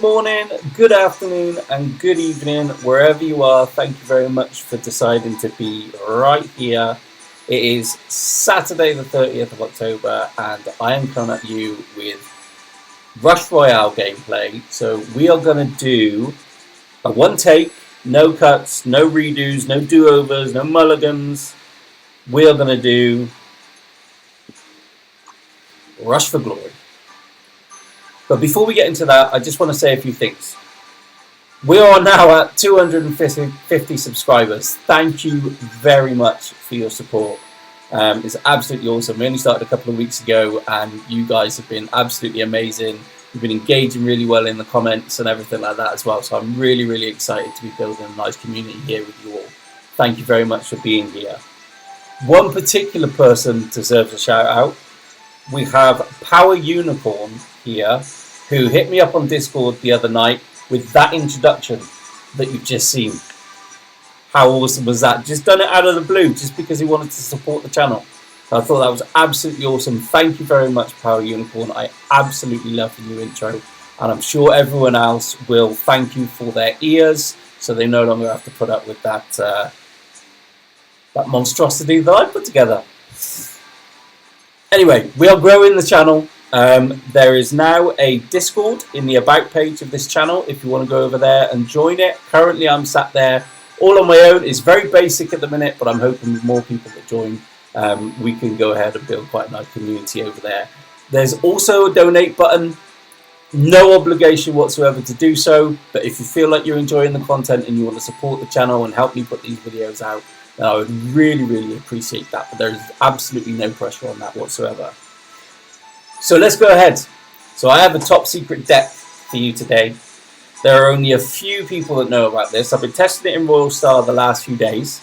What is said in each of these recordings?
Good morning, good afternoon, and good evening, wherever you are. Thank you very much for deciding to be right here. It is Saturday the 30th of October, and I am coming at you with Royale gameplay. So we are going to do a one take, no cuts, no redos, no do-overs, no mulligans. We are going to do Rush for Glory. But before we get into that, I just want to say a few things. We are now at 250 subscribers. Thank you very much for your support. It's absolutely awesome. We only started a couple of weeks ago, and you guys have been absolutely amazing. You've been engaging really well in the comments and everything like that as well. So I'm really, really excited to be building a nice community here with you all. Thank you very much for being here. One particular person deserves a shout out. We have Power Unicorn here, who hit me up on Discord the other night with that introduction that you've just seen. How awesome was that? Just done it out of the blue, just because he wanted to support the channel. So I thought that was absolutely awesome. Thank you very much, Power Unicorn. I absolutely love the new intro, and I'm sure everyone else will thank you for their ears, so they no longer have to put up with that that monstrosity that I put together. Anyway, we are growing the channel. There is now a Discord in the About page of this channel if you want to go over there and join it. Currently, I'm sat there all on my own. It's very basic at the minute, but I'm hoping with more people that join, we can go ahead and build quite a nice community over there. There's also a donate button. No obligation whatsoever to do so, but if you feel like you're enjoying the content and you want to support the channel and help me put these videos out, then I would really, really appreciate that. But there is absolutely no pressure on that whatsoever. So let's go ahead. So I have a top secret deck for you today. There are only a few people that know about this. I've been testing it in Royal Star the last few days.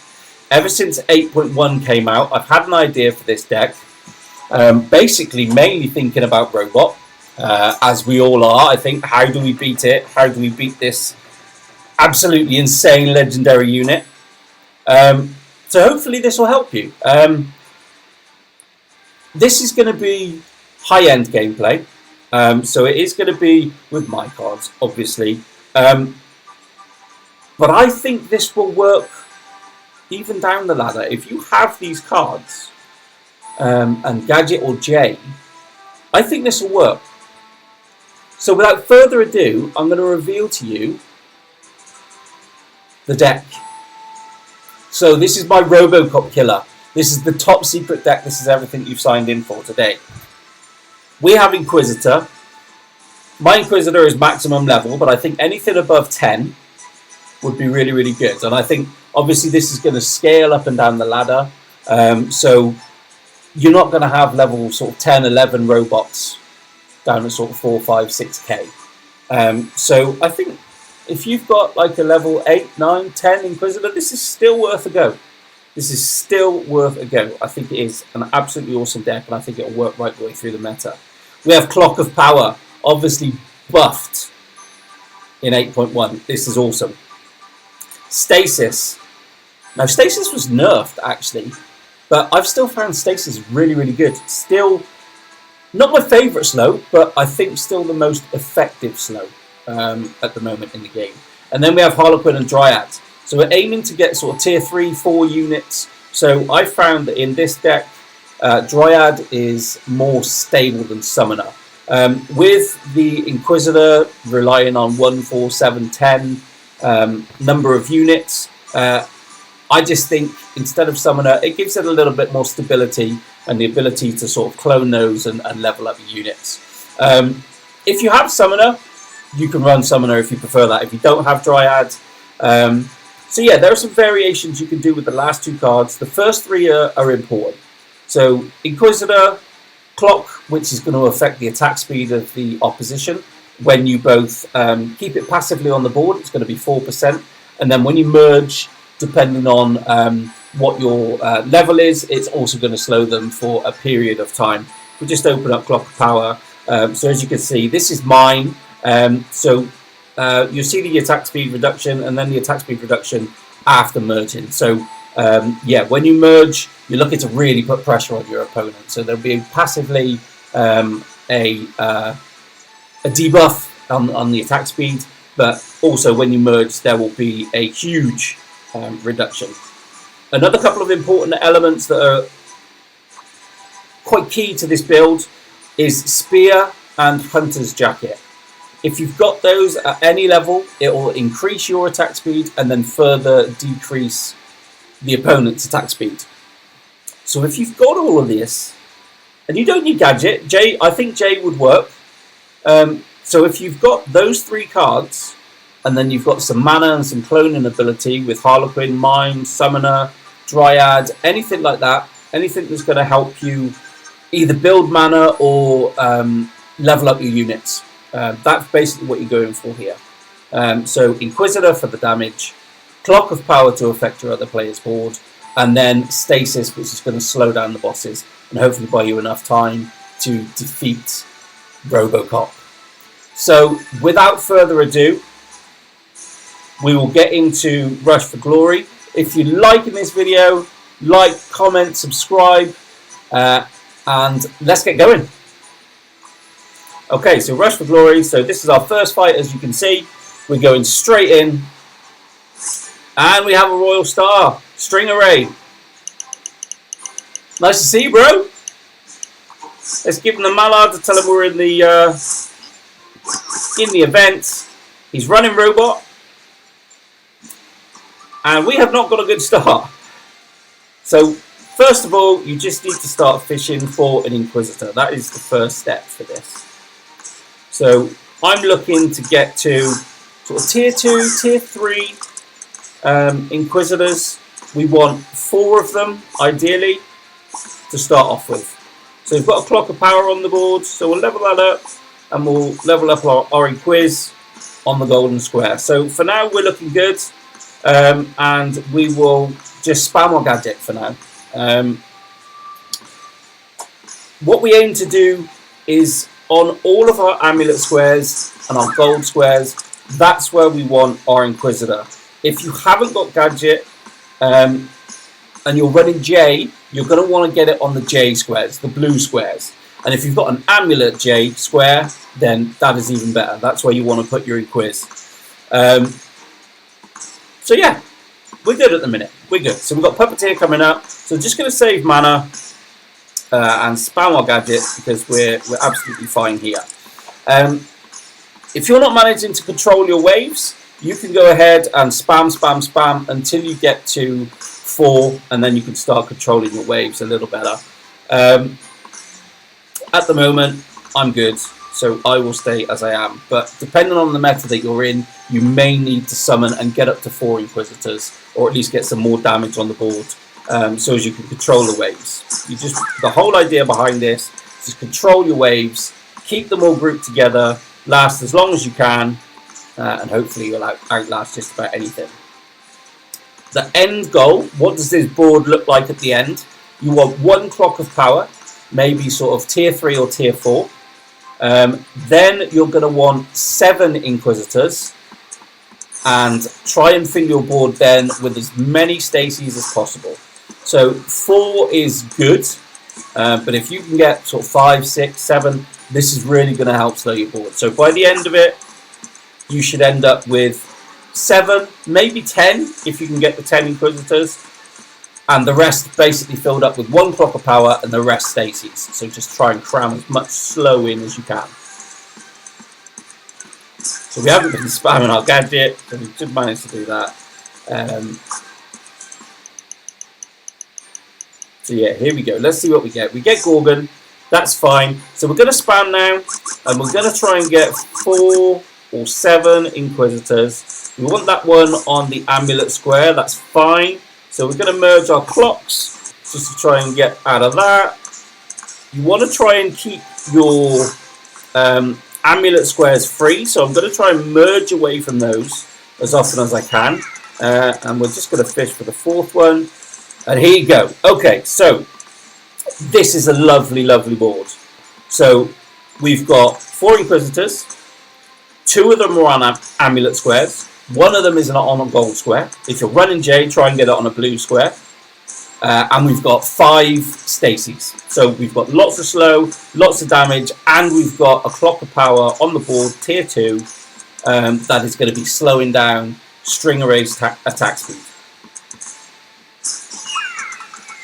Ever since 8.1 came out, I've had an idea for this deck. Basically, mainly thinking about Robot, as we all are. I think, how do we beat it? How do we beat this absolutely insane legendary unit? So hopefully this will help you. This is going to be high-end gameplay, so it is going to be with my cards, obviously, but I think this will work even down the ladder. If you have these cards, and Gadget or J, I think this will work. So without further ado, I'm going to reveal to you the deck. So this is my Robocop killer. This is the top secret deck. This is everything you've signed in for today. We have Inquisitor. My Inquisitor is maximum level, but I think anything above 10 would be really, really good. And I think, obviously, this is going to scale up and down the ladder. So you're not going to have level sort of 10, 11 robots down at sort of 4, 5, 6k. So I think if you've got like a level 8, 9, 10 Inquisitor, this is still worth a go. This is still worth a go. I think it is an absolutely awesome deck, and I think it'll work right the way through the meta. We have Clock of Power, obviously buffed in 8.1. This is awesome. Stasis. Now, Stasis was nerfed, actually, but I've still found Stasis really, really good. Still not my favourite slow, but I think still the most effective slow at the moment in the game. And then we have Harlequin and Dryad. So we're aiming to get sort of tier 3, 4 units. So I found that in this deck, Dryad is more stable than Summoner. With the Inquisitor relying on 1, 4, 7, 10 number of units, I just think instead of Summoner, it gives it a little bit more stability and the ability to sort of clone those and level up your units. If you have Summoner, you can run Summoner if you prefer that. If you don't have Dryad, so yeah, there are some variations you can do with the last two cards. The first three are important. So Inquisitor, Clock, which is going to affect the attack speed of the opposition. When you both keep it passively on the board, it's going to be 4%. And then when you merge, depending on what your level is, it's also going to slow them for a period of time. We just open up Clock of Power. So as you can see, this is mine. You'll see the attack speed reduction and then the attack speed reduction after merging. So yeah, when you merge, you're looking to really put pressure on your opponent. So there'll be passively a debuff on the attack speed, but also when you merge, there will be a huge reduction. Another couple of important elements that are quite key to this build is Spear and Hunter's Jacket. If you've got those at any level, it will increase your attack speed and then further decrease the opponent's attack speed. So if you've got all of this, and you don't need Gadget, I think J would work. So if you've got those 3 cards, and then you've got some mana and some cloning ability with Harlequin, Mime, Summoner, Dryad, anything like that, anything that's going to help you either build mana or level up your units. That's basically what you're going for here. So Inquisitor for the damage, Clock of Power to affect your other player's board, and then Stasis, which is going to slow down the bosses and hopefully buy you enough time to defeat Robocop. So without further ado, we will get into Rush for Glory. If you're liking this video, like, comment, subscribe, and let's get going. Okay, so Rush for Glory. So this is our first fight, as you can see. We're going straight in. And we have a Royal Star. String Array. Nice to see you, bro. Let's give him the Mallard to tell him we're in the event. He's running Robot. And we have not got a good start. So, first of all, you just need to start fishing for an Inquisitor. That is the first step for this. So, I'm looking to get to sort of tier 2, tier 3 Inquisitors. We want 4 of them, ideally, to start off with. So we've got a Clock of Power on the board, so we'll level that up, and we'll level up our Inquiz on the golden square. So for now, we're looking good, and we will just spam our Gadget for now. What we aim to do is on all of our Amulet squares and our gold squares, that's where we want our Inquisitor. If you haven't got Gadget, and you're running J, you're going to want to get it on the J squares, the blue squares. And if you've got an Amulet J square, then that is even better. That's where you want to put your Inquiz. So yeah, we're good at the minute. We're good. So we've got Puppeteer coming up. So just going to save mana and spam our Gadget because we're absolutely fine here. If you're not managing to control your waves, you can go ahead and spam until you get to 4, and then you can start controlling your waves a little better. At the moment, I'm good, so I will stay as I am. But depending on the meta that you're in, you may need to summon and get up to 4 Inquisitors, or at least get some more damage on the board, so as you can control the waves. The whole idea behind this is control your waves, keep them all grouped together, last as long as you can, and hopefully you'll outlast just about anything. The end goal, what does this board look like at the end? You want 1 Clock of Power, maybe sort of tier 3 or tier 4. Then you're going to want 7 Inquisitors, and try and fill your board then with as many Stacies as possible. So 4 is good, but if you can get sort of 5, 6, 7, this is really going to help slow your board. So by the end of it, you should end up with 7, maybe 10, if you can get the 10 Inquisitors, and the rest basically filled up with 1 Clock of Power and the rest Stacies. So just try and cram as much slow in as you can. So we haven't been spamming our Gadget, so we did manage to do that. So yeah, here we go. Let's see what we get. We get Gorgon. That's fine. So we're going to spam now, and we're going to try and get 4 or 7 Inquisitors. We want that one on the Amulet square. That's fine. So we're going to merge our clocks just to try and get out of that. You want to try and keep your Amulet squares free. So I'm going to try and merge away from those as often as I can. And we're just going to fish for the 4th one. And here you go. Okay, so this is a lovely, lovely board. So we've got 4 Inquisitors. 2 of them are on Amulet squares. 1 of them is on a gold square. If you're running J, try and get it on a blue square. and we've got 5 Stacies. So we've got lots of slow, lots of damage, and we've got a clock of power on the board, tier 2, that is going to be slowing down Stingaray's attack speed.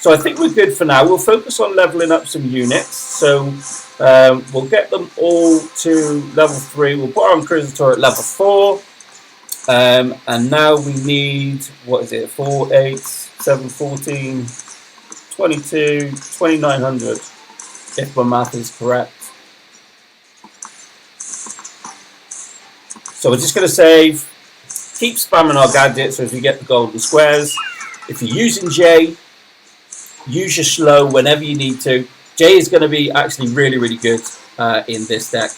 So I think we're good for now. We'll focus on leveling up some units. So we'll get them all to level 3. We'll put our Inquisitor at level 4. And now we need, what is it, 4, 8, 7, 14, 22, 2900, if my math is correct. So we're just going to save, keep spamming our gadgets as we get the golden squares. If you're using J, use your slow whenever you need to. J is going to be actually really, really good in this deck.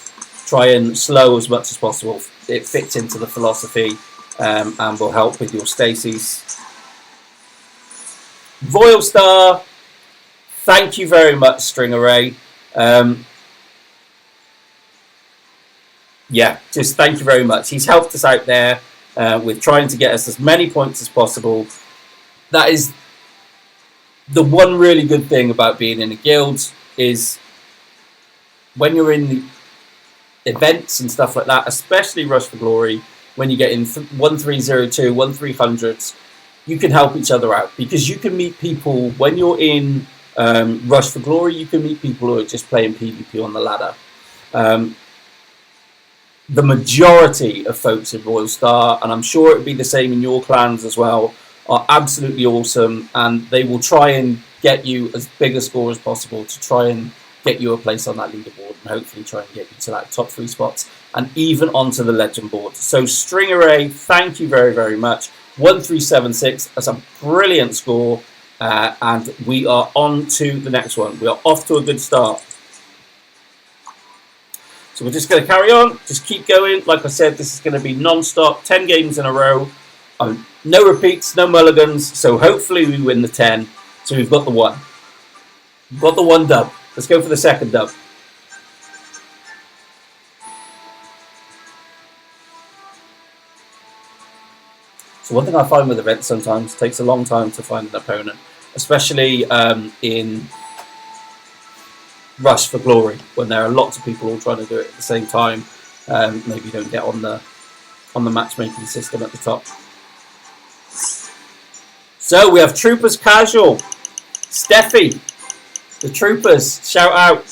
Try and slow as much as possible. It fits into the philosophy and will help with your Stacies. Royal Star, thank you very much, Stingaray. Yeah, just thank you very much. He's helped us out there with trying to get us as many points as possible. That is the one really good thing about being in a guild, is when you're in the events and stuff like that, especially Rush for Glory, when you get in 1302, 1300s, you can help each other out, because you can meet people when you're in Rush for Glory. You can meet people who are just playing PvP on the ladder. The majority of folks in Royal Star, and I'm sure it would be the same in your clans as well, are absolutely awesome, and they will try and get you as big a score as possible to try and get you a place on that leaderboard, and hopefully try and get you to that top 3 spots and even onto the legend board. So Stingaray, thank you very, very much. 1376, that's a brilliant score, and we are on to the next one. We are off to a good start. So we're just going to carry on, just keep going. Like I said, this is going to be non-stop, 10 games in a row. No repeats, no mulligans, so hopefully we win the 10. So we've got the 1. We've got the 1 dub. Let's go for the second dub. So one thing I find with events sometimes, it takes a long time to find an opponent, especially in Rush for Glory, when there are lots of people all trying to do it at the same time. Maybe you don't get on the matchmaking system at the top. So we have Troopers Casual. Steffi, the Troopers, shout out.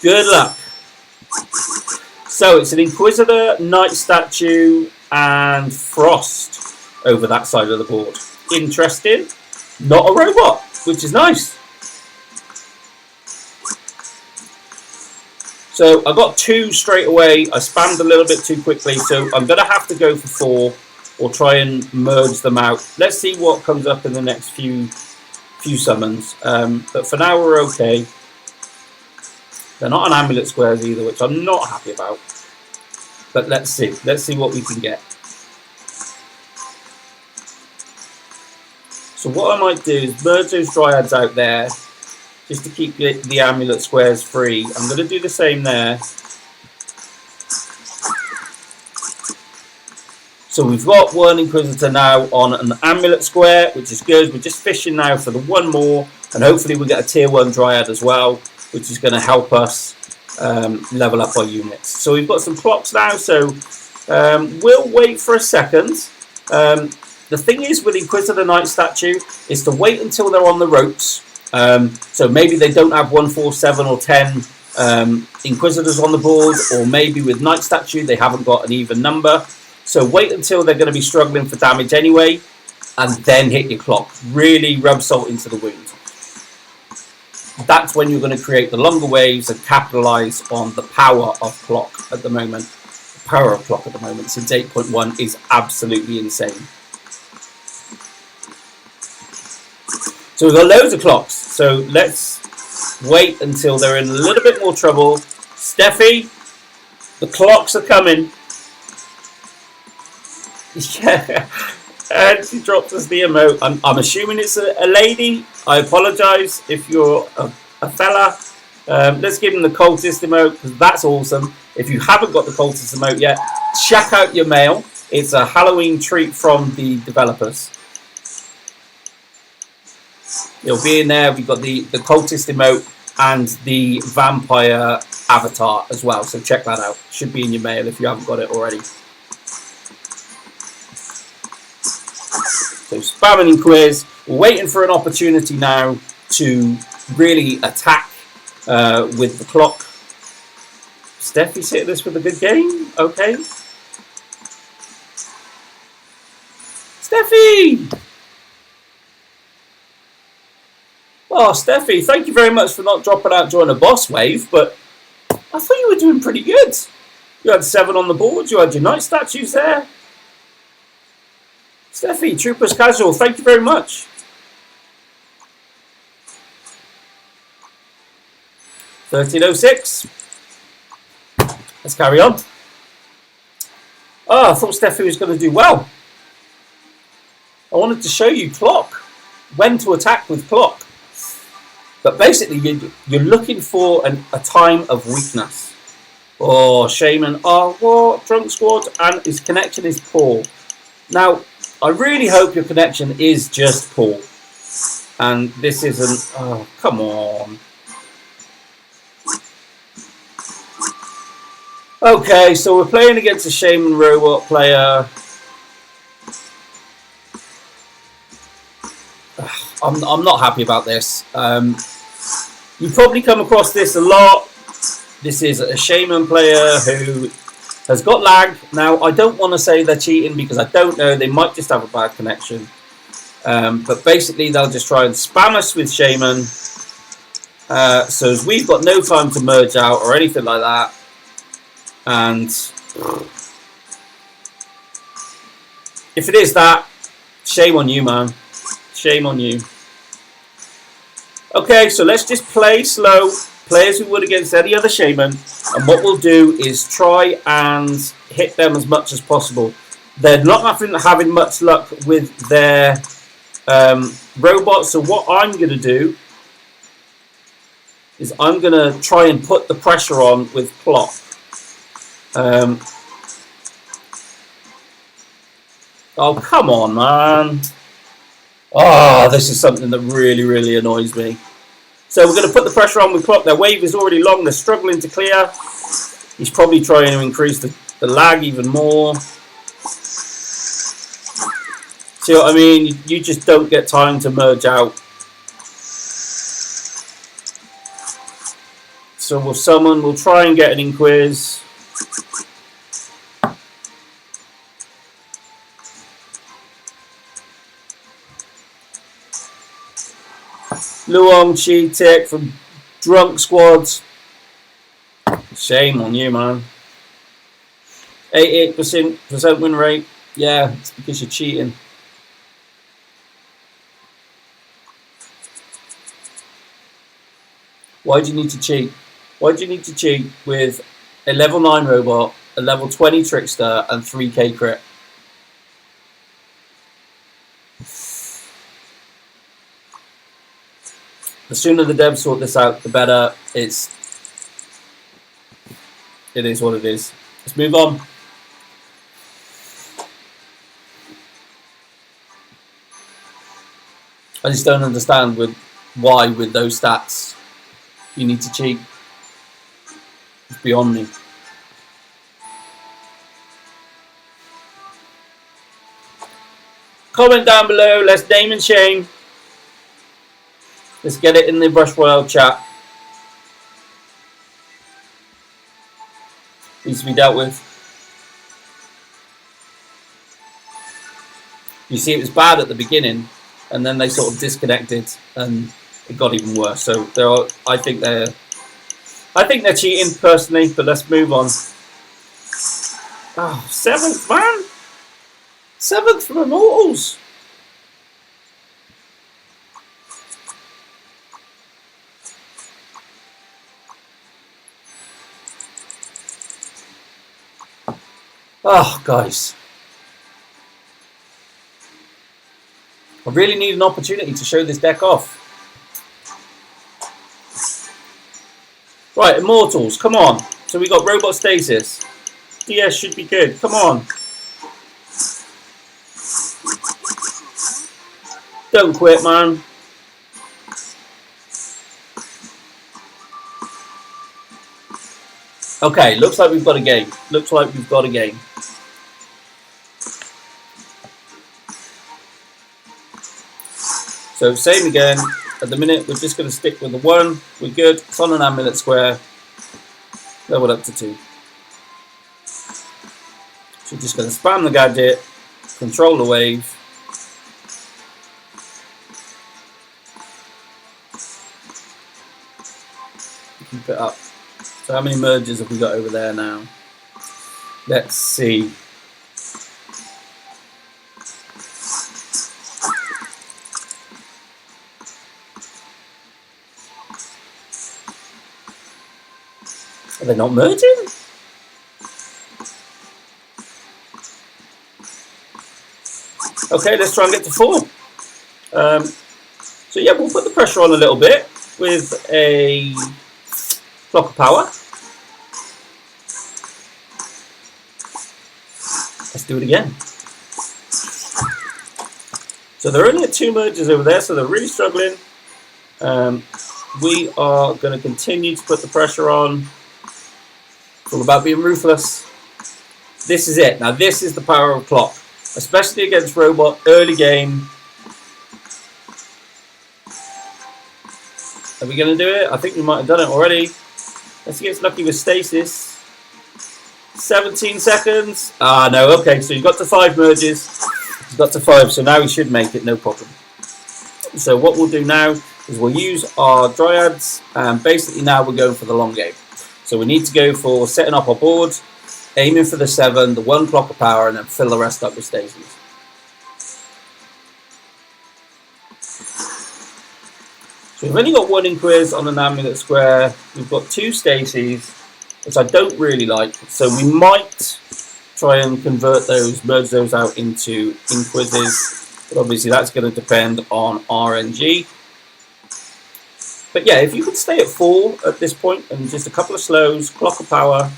Good luck. So it's an Inquisitor, Knight Statue, and Frost over that side of the board. Interesting. Not a robot, which is nice. So I got 2 straight away. I spammed a little bit too quickly, so I'm going to have to go for 4 or try and merge them out. Let's see what comes up in the next few summons. But for now, we're okay. They're not an amulet squares either, which I'm not happy about. But let's see. Let's see what we can get. So what I might do is merge those dryads out there, just to keep the amulet squares free. I'm going to do the same there. So we've got 1 Inquisitor now on an amulet square, which is good. We're just fishing now for the 1 more, and hopefully we'll get a tier 1 dryad as well, which is going to help us level up our units. So we've got some clocks now, so we'll wait for a second. The thing is with Inquisitor Knight Statue is to wait until they're on the ropes. So maybe they don't have 1, 4, 7 or 10 Inquisitors on the board, or maybe with Knight Statue they haven't got an even number. So wait until they're going to be struggling for damage anyway, and then hit your clock. Really rub salt into the wound. That's when you're going to create the longer waves and capitalise on the power of clock at the moment. The power of clock at the moment, since 8.1 is absolutely insane. So we've got loads of clocks. So let's wait until they're in a little bit more trouble. Steffi, the clocks are coming. Yeah, and she drops us the emote. I'm assuming it's a lady. I apologise if you're a fella. Let's give him the cultist emote, because that's awesome. If you haven't got the cultist emote yet, check out your mail. It's a Halloween treat from the developers. It'll be in there. We've got the cultist emote and the vampire avatar as well. So check that out. Should be in your mail if you haven't got it already. So spamming quiz. We're waiting for an opportunity now to really attack with the clock. Steffi's hit this with a good game. Okay. Steffi! Oh, Steffi, thank you very much for not dropping out during a boss wave, but I thought you were doing pretty good. You had 7 on the board, you had your knight statues there. Steffi, Troopers Casual, thank you very much. $13.06. Let's carry on. Oh, I thought Steffi was going to do well. I wanted to show you clock, when to attack with clock. But basically, you're looking for a time of weakness. Oh, Shaman, oh, what? Drunk Squad, and his connection is poor. Now, I really hope your connection is just poor. And this isn't, oh, come on. Okay, so we're playing against a Shaman robot player. I'm not happy about this. You probably come across this a lot. This is a Shaman player who has got lag. Now, I don't want to say they're cheating because I don't know. They might just have a bad connection. But basically, they'll just try and spam us with Shaman. So as we've got no time to merge out or anything like that. And if it is that, shame on you, man. Shame on you. Okay, so let's just play slow, play as we would against any other Shaman, and what we'll do is try and hit them as much as possible. They're not having much luck with their robots, so what I'm going to do is I'm going to try and put the pressure on with clock. Oh, come on, man. Oh, this is something that really, really annoys me. So we're going to put the pressure on with clock. Their wave is already long. They're struggling to clear. He's probably trying to increase the lag even more. See what I mean? You just don't get time to merge out. So we'll try and get an inquiz. Luong Chi Tech from Drunk Squads. Shame on you, man. 88% win rate. Yeah, it's because you're cheating. Why do you need to cheat? Why do you need to cheat with a level 9 robot, a level 20 Trickster, and 3k crit? The sooner the devs sort this out, the better. It is what it is. Let's move on. I just don't understand why with those stats you need to cheat. It's beyond me. Comment down below. Let's name and shame. Let's get it in the Brush Royale chat. Needs to be dealt with. You see, it was bad at the beginning, and then they sort of disconnected, and it got even worse. So I think they're cheating personally, but let's move on. Oh, 7th, man. 7th from Immortals. Oh, guys. I really need an opportunity to show this deck off. Right, Immortals, come on. So we got Robot Stasis. DS should be good. Come on. Don't quit, man. Okay, looks like we've got a game. Looks like we've got a game. So same again. At the minute, we're just going to stick with the 1. We're good. It's on an amulet square. Leveled up to 2. So we're just going to spam the gadget, control the wave. Keep it up. So how many merges have we got over there now? Let's see. Are they not merging? Okay, let's try and get to 4. So yeah, we'll put the pressure on a little bit with a block of power. Let's do it again. So they're only at 2 merges over there, so they're really struggling. We are going to continue to put the pressure on. It's all about being ruthless. This is it. Now this is the power of clock, especially against robot early game. Are we going to do it? I think we might have done it already. Let's get lucky with stasis. 17 seconds. Ah, no. Okay, so you got to 5 merges. He's got to 5, so now he should make it, no problem. So what we'll do now is we'll use our dryads, and basically now we're going for the long game. So we need to go for setting up our board, aiming for the 7, the 1 clock of power, and then fill the rest up with stasis. So we've only got 1 Inquis on an amulet square. We've got 2 stasis, which I don't really like. So we might try and convert those, merge those out into Inquises. But obviously that's going to depend on RNG. But yeah, if you could stay at 4 at this point and just a couple of slows, clock of power,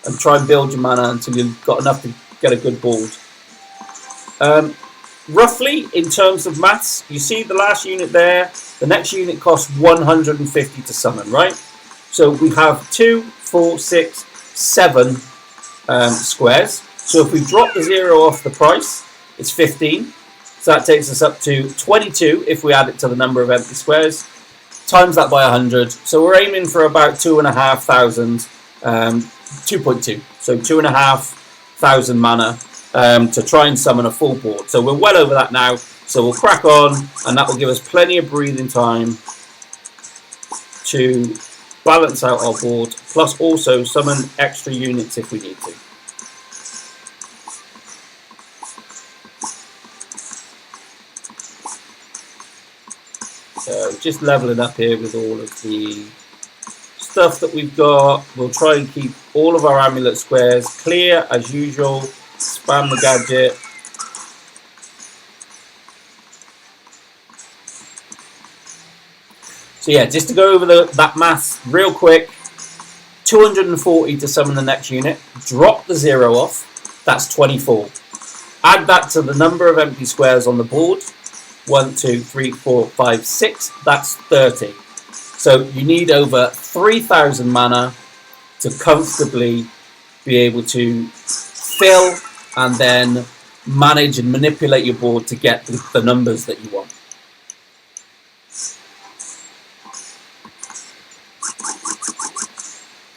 and try and build your mana until you've got enough to get a good board. Roughly, in terms of maths, you see the last unit there, the next unit costs 150 to summon, right? So we have 2, 4, 6, 7 squares. So if we drop the 0 off the price, it's 15. So that takes us up to 22 if we add it to the number of empty squares. Times that by 100. So we're aiming for about 2,500, 2.2. So 2,500 mana to try and summon a full board. So we're well over that now. So we'll crack on, and that will give us plenty of breathing time to balance out our board, plus also summon extra units if we need to. So just leveling up here with all of the stuff that we've got. We'll try and keep all of our amulet squares clear as usual. Spam the gadget. So yeah, just to go over that math real quick. 240 to summon the next unit. Drop the 0 off. That's 24. Add that to the number of empty squares on the board. 1, 2, 3, 4, 5, 6. That's 30. So you need over 3,000 mana to comfortably be able to fill and then manage and manipulate your board to get the numbers that you want.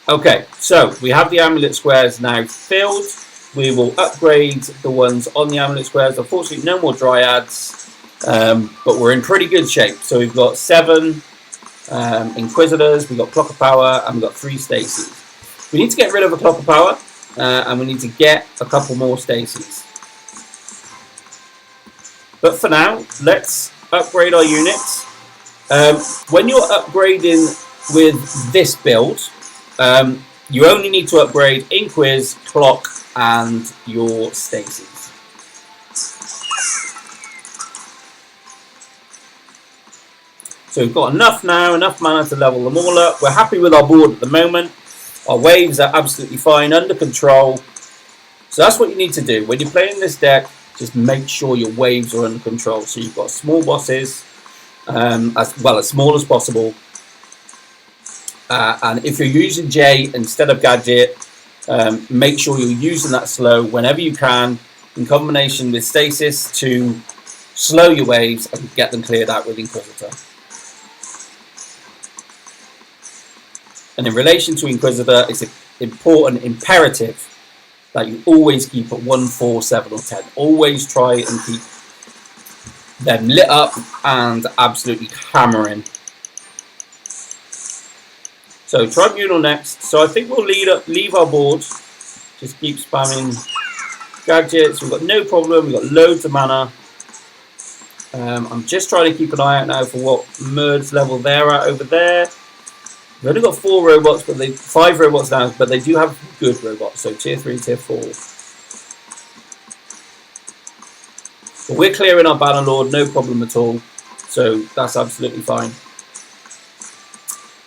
Okay, so we have the amulet squares now filled. We will upgrade the ones on the amulet squares. Unfortunately, no more dryads, but we're in pretty good shape. So we've got 7 Inquisitors, we've got Clock of Power, and we've got 3 Stacies. We need to get rid of a Clock of Power, and we need to get a couple more Stacies. But for now, let's upgrade our units. When you're upgrading with this build, you only need to upgrade Inquis, Clock, and your Stacies. So we've got enough now, enough mana to level them all up. We're happy with our board at the moment. Our waves are absolutely fine, under control. So that's what you need to do. When you're playing this deck, just make sure your waves are under control. So you've got small bosses, as well as small as possible. And if you're using J instead of Gadget, make sure you're using that slow whenever you can in combination with Stasis to slow your waves and get them cleared out with Inquisitor. And in relation to Inquisitor, it's an important imperative that you always keep at 1, 4, 7 or 10. Always try and keep them lit up and absolutely hammering. So Tribunal next. So I think we'll leave our board. Just keep spamming gadgets. We've got no problem. We've got loads of mana. I'm just trying to keep an eye out now for what merge level they're at over there. We've only got 4 robots, but 5 robots now, but they do have good robots. So tier 3, tier 4. But we're clearing our Bannerlord, no problem at all. So that's absolutely fine.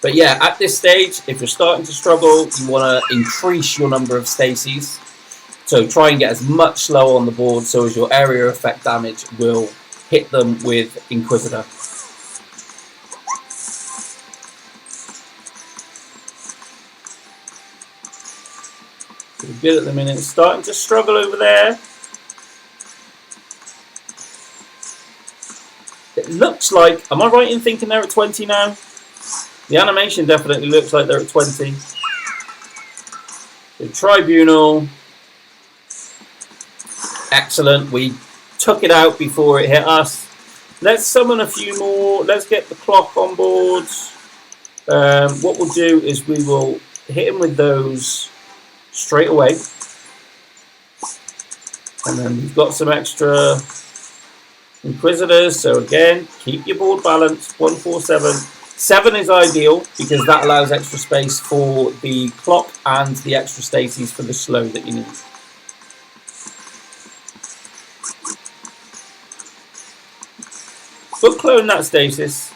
But yeah, at this stage, if you're starting to struggle, you want to increase your number of stases. So try and get as much slow on the board so as your area effect damage will hit them with Inquisitor. Pretty good at the minute. Starting to struggle over there. It looks like, am I right in thinking they're at 20 now? The animation definitely looks like they're at 20. The Tribunal. Excellent. We took it out before it hit us. Let's summon a few more. Let's get the clock on board. What we'll do is we will hit him with those straight away. And then we've got some extra Inquisitors. So again, keep your board balanced. 1, 4, 7. 7 is ideal because that allows extra space for the clock and the extra stasis for the slow that you need. But clone that stasis.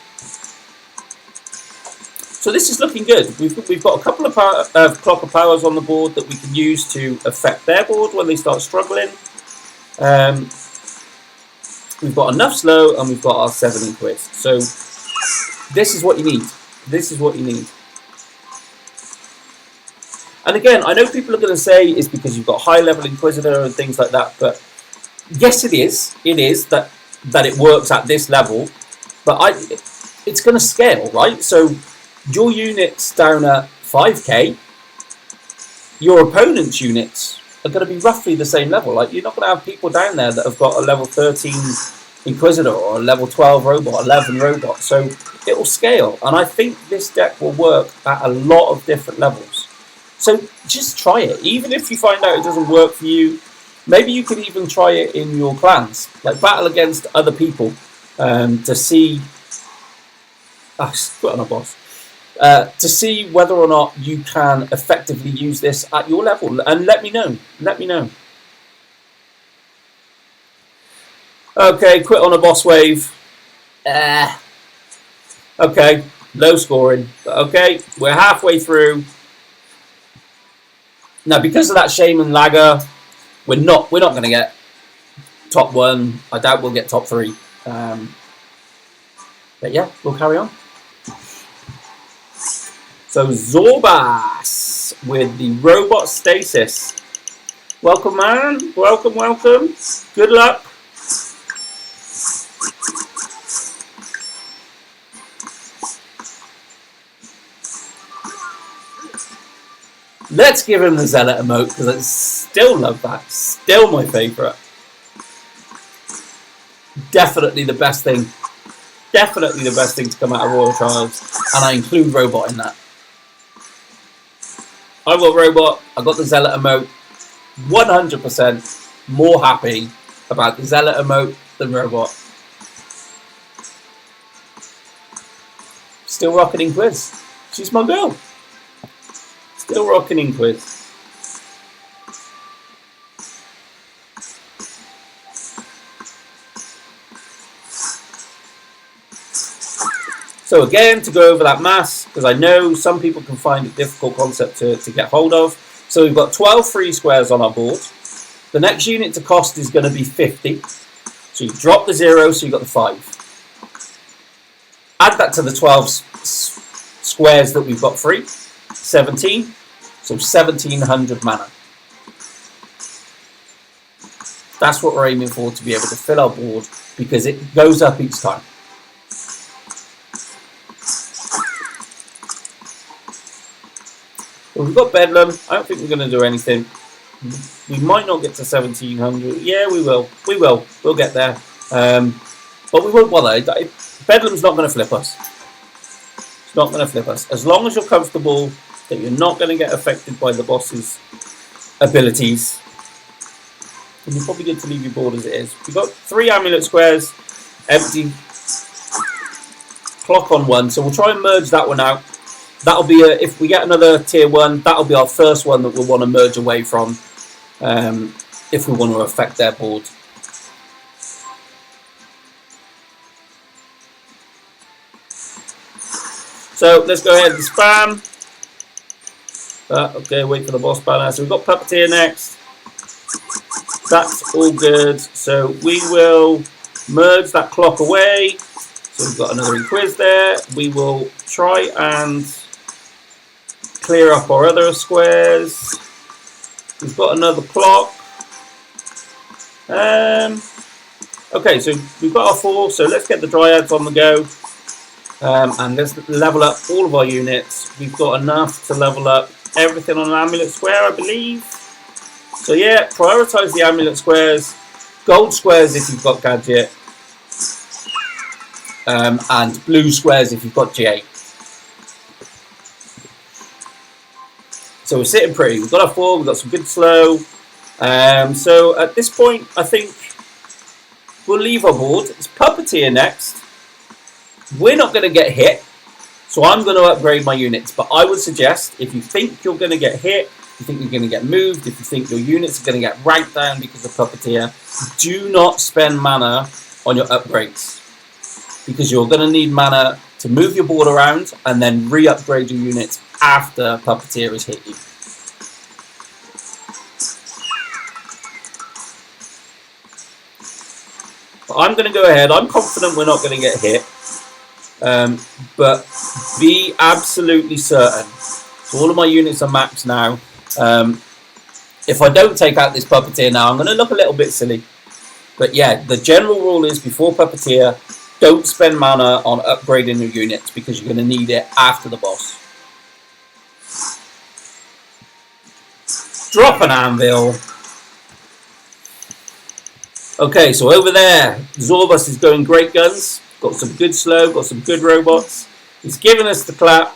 So this is looking good. We've got a couple of clock of powers on the board that we can use to affect their board when they start struggling. We've got enough slow and we've got our 7 Inquis. So this is what you need. This is what you need. And again, I know people are going to say it's because you've got high level Inquisitor and things like that, but yes, it is. It is that it works at this level, but it's going to scale, right? So your units down at 5k, your opponent's units are going to be roughly the same level. Like, you're not going to have people down there that have got a level 13 Inquisitor or a level 12 robot, 11 robot. So it will scale, and I think this deck will work at a lot of different levels. So just try it. Even if you find out it doesn't work for you, maybe you could even try it in your clans, like battle against other people to see. Put on a boss. To see whether or not you can effectively use this at your level, and let me know. Let me know. Okay, quit on a boss wave. Okay, low scoring. Okay, we're halfway through. Now, because of that Shaman lagger, we're not going to get top 1. I doubt we'll get top 3. But yeah, we'll carry on. So Zorbas with the robot stasis. Welcome, man. Welcome, welcome. Good luck. Let's give him the Zealot emote because I still love that. Still my favourite. Definitely the best thing. Definitely the best thing to come out of Royal Trials. And I include Robot in that. I got Robot. I got the Zealot emote. 100% more happy about the Zealot emote than Robot. Still rocking Inquis. She's my girl. Still rocking Inquis. So again, to go over that mass, because I know some people can find it a difficult concept to get hold of. So we've got 12 free squares on our board. The next unit to cost is going to be 50. So you drop the 0, so you've got the 5. Add that to the 12 squares that we've got free. 17. So 1700 mana. That's what we're aiming for, to be able to fill our board, because it goes up each time. Well, we've got Bedlam. I don't think we're going to do anything. We might not get to 1700. Yeah, we will. We will. We'll get there. But we won't bother. Bedlam's not going to flip us. It's not going to flip us. As long as you're comfortable that you're not going to get affected by the boss's abilities, then you're probably good to leave your board as it is. We've got 3 amulet squares, empty, clock on 1. So we'll try and merge that one out. That'll be if we get another tier 1, that'll be our first one that we'll want to merge away from if we want to affect their board. So let's go ahead and spam. Okay, wait for the boss banner. So we've got Puppeteer next. That's all good. So we will merge that clock away. So we've got another Inquis there. We will try and clear up our other squares. We've got another clock. Okay, so we've got our 4. So let's get the Dryads on the go. And let's level up all of our units. We've got enough to level up everything on an amulet square, I believe. So yeah, prioritise the amulet squares. Gold squares if you've got Gadget. And blue squares if you've got G8. So we're sitting pretty. We've got our 4, we've got some good slow. So at this point, I think we'll leave our board. It's Puppeteer next. We're not going to get hit, so I'm going to upgrade my units. But I would suggest, if you think you're going to get hit, if you think you're going to get moved, if you think your units are going to get ranked down because of Puppeteer, do not spend mana on your upgrades. Because you're going to need mana to move your board around and then re-upgrade your units after Puppeteer has hit you. But I'm going to go ahead. I'm confident we're not going to get hit. But be absolutely certain. So all of my units are maxed now. If I don't take out this Puppeteer now, I'm going to look a little bit silly. But yeah, the general rule is before Puppeteer, don't spend mana on upgrading your units because you're going to need it after the boss. Drop an anvil. Okay, so over there, Zorbus is going great guns. Got some good slow, got some good robots. He's giving us the clap.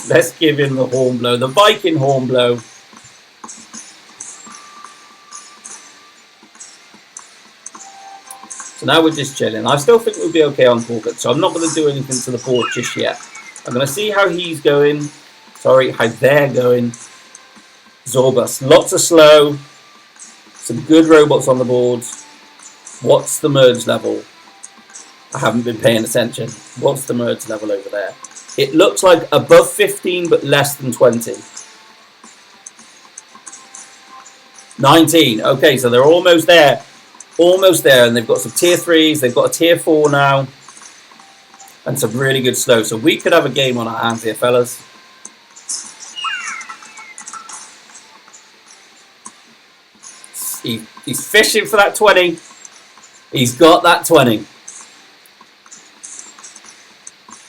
Let's give him the horn blow, the Viking horn blow. So now we're just chilling. I still think we'll be okay on Corbett, so I'm not going to do anything to the board just yet. I'm going to see how he's going. Sorry, how they're going. Zorbus, lots of slow. Some good robots on the board. What's the merge level? I haven't been paying attention. What's the merge level over there? It looks like above 15 but less than 20. 19. Okay, so they're almost there. Almost there. And they've got some tier 3s. They've got a tier 4 now. And some really good slow. So we could have a game on our hands here, fellas. He's fishing for that 20. He's got that 20.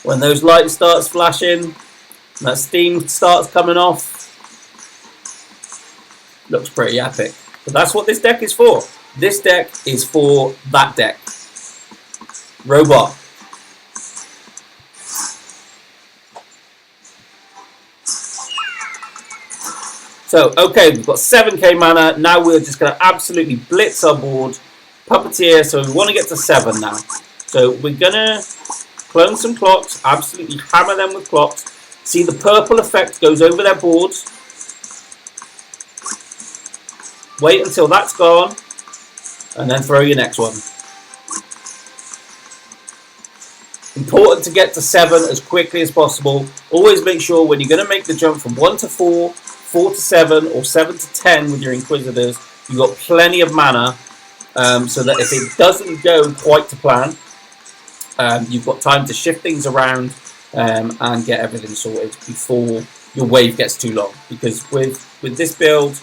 When those lights starts flashing, and that steam starts coming off, looks pretty epic. But that's what this deck is for. This deck is for that deck. Robot. So, okay, we've got 7k mana. Now we're just going to absolutely blitz our board. Puppeteer, so we want to get to 7 now. So we're going to clone some clocks, absolutely hammer them with clocks. See the purple effect goes over their boards. Wait until that's gone, and then throw your next one. Important to get to 7 as quickly as possible. Always make sure when you're going to make the jump from 1 to 4, 4 to 7, or 7 to 10 with your Inquisitors, you've got plenty of mana, so that if it doesn't go quite to plan, you've got time to shift things around and get everything sorted before your wave gets too long. Because with this build,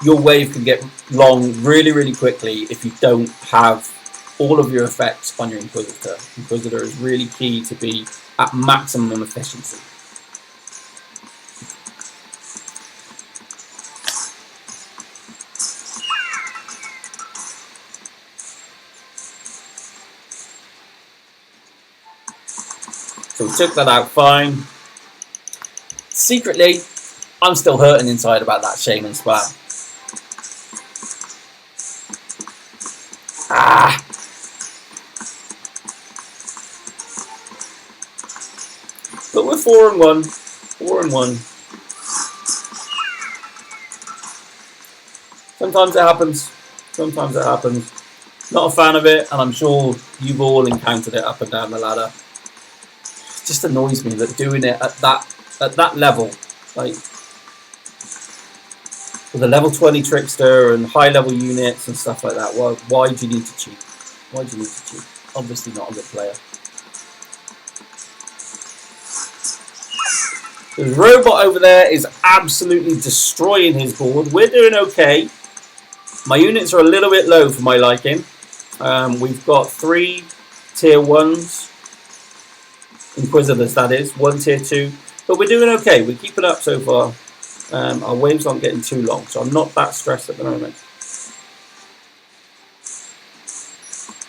your wave can get long really, really quickly if you don't have all of your effects on your Inquisitor. Inquisitor is really key to be at maximum efficiency. So we took that out fine. Secretly, I'm still hurting inside about that Shaman spam. Ah! But we're 4-1. 4-1. Sometimes it happens. Sometimes it happens. Not a fan of it, and I'm sure you've all encountered it up and down the ladder. It just annoys me that doing it at that level, like with a level 20 trickster and high level units and stuff like that. Why do you need to cheat? Why do you need to cheat? Obviously not a good player. The robot over there is absolutely destroying his board. We're doing okay. My units are a little bit low for my liking. We've got 3 tier 1s. Inquisitors, that is. 1 tier 2. But we're doing okay. We're keeping up so far. Our waves aren't getting too long, so I'm not that stressed at the moment.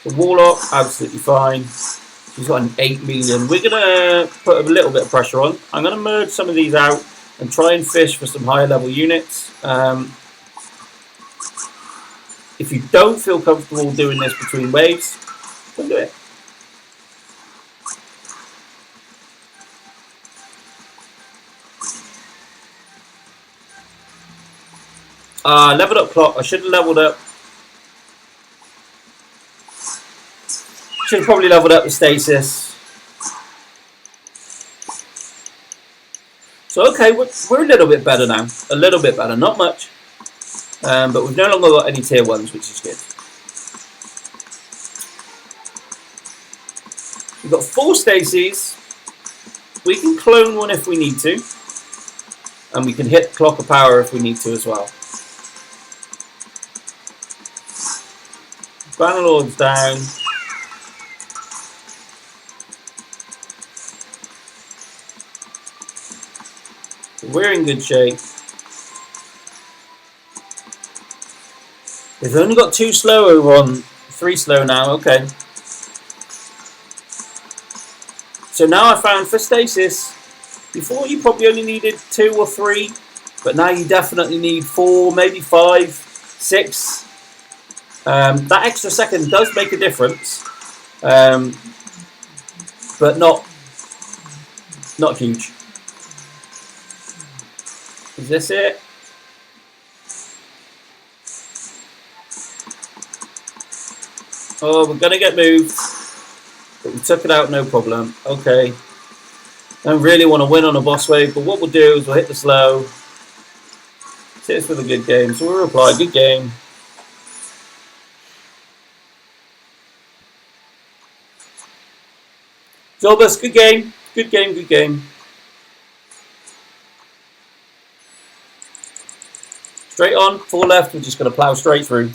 The Warlock, absolutely fine. She's got an 8 million. We're going to put a little bit of pressure on. I'm going to merge some of these out and try and fish for some higher level units. If you don't feel comfortable doing this between waves, don't do it. Leveled up clock. I should have leveled up. Should have probably leveled up the stasis. So okay, we're a little bit better now. A little bit better, not much. But we've no longer got any tier 1s, which is good. We've got 4 stases. We can clone one if we need to. And we can hit Clock of Power if we need to as well. Bannerlord's down. We're in good shape. We've only got 2 slow over on 3 slow now, okay. So now I found for stasis, before you probably only needed 2 or 3, but now you definitely need 4, maybe 5, 6. That extra second does make a difference, but not huge. Is this it? Oh, we're going to get moved. But we took it out, no problem. Okay. Don't really want to win on a boss wave, but what we'll do is we'll hit the slow. Cheers for the good game. So we'll reply, good game. Zolbus, good game. Good game, good game. Straight on, 4 left, we're just going to plough straight through.